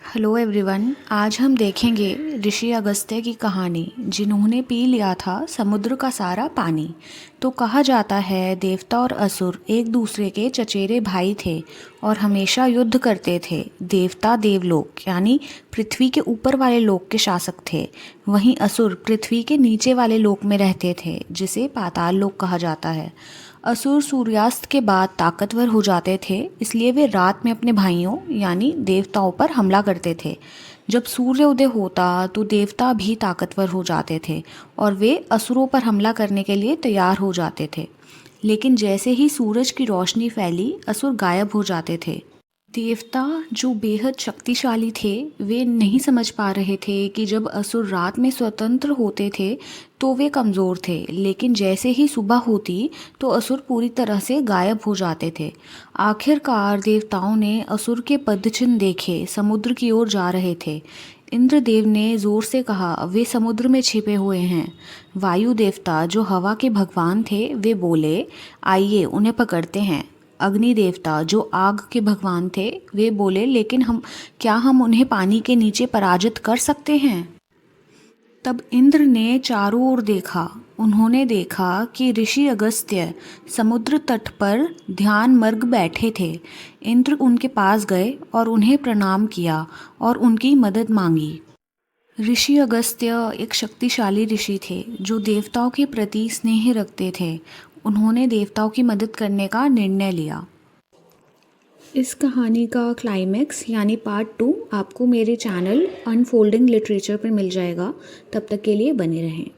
Hello everyone. आज हम देखेंगे ऋषि अगस्त्य की कहानी, जिन्होंने पी लिया था समुद्र का सारा पानी। तो कहा जाता है देवता और असुर एक दूसरे के चचेरे भाई थे और हमेशा युद्ध करते थे। देवता देवलोक यानी पृथ्वी के ऊपर वाले लोक के शासक थे, वहीं असुर पृथ्वी के नीचे वाले लोक में रहते थे, जिसे पाताल लोक कहा जाता है। असुर सूर्यास्त के बाद ताकतवर हो जाते थे, इसलिए वे रात में अपने भाइयों यानी देवताओं पर हमला करते थे। जब सूर्य उदय होता तो देवता भी ताकतवर हो जाते थे और वे असुरों पर हमला करने के लिए तैयार हो जाते थे। लेकिन जैसे ही सूरज की रोशनी फैली, असुर गायब हो जाते थे। देवता जो बेहद शक्तिशाली थे, वे नहीं समझ पा रहे थे कि जब असुर रात में स्वतंत्र होते थे तो वे कमज़ोर थे, लेकिन जैसे ही सुबह होती तो असुर पूरी तरह से गायब हो जाते थे। आखिरकार देवताओं ने असुर के पदचिन्ह देखे, समुद्र की ओर जा रहे थे। इंद्रदेव ने जोर से कहा, वे समुद्र में छिपे हुए हैं। वायु देवता जो हवा के भगवान थे, वे बोले, आइए उन्हें पकड़ते हैं। अग्नि देवता जो आग के भगवान थे, वे बोले, लेकिन हम उन्हें पानी के नीचे पराजित कर सकते हैं? तब इंद्र ने चारों ओर देखा। उन्होंने देखा कि ऋषि अगस्त्य समुद्र तट पर ध्यान मग्न बैठे थे। इंद्र उनके पास गए और उन्हें प्रणाम किया और उनकी मदद मांगी। ऋषि अगस्त्य एक शक्तिशाली ऋषि थे जो देवताओं के प्रति स्नेह रखते थे। उन्होंने देवताओं की मदद करने का निर्णय लिया। इस कहानी का क्लाइमैक्स यानी पार्ट 2 आपको मेरे चैनल अनफोल्डिंग लिटरेचर पर मिल जाएगा। तब तक के लिए बने रहें।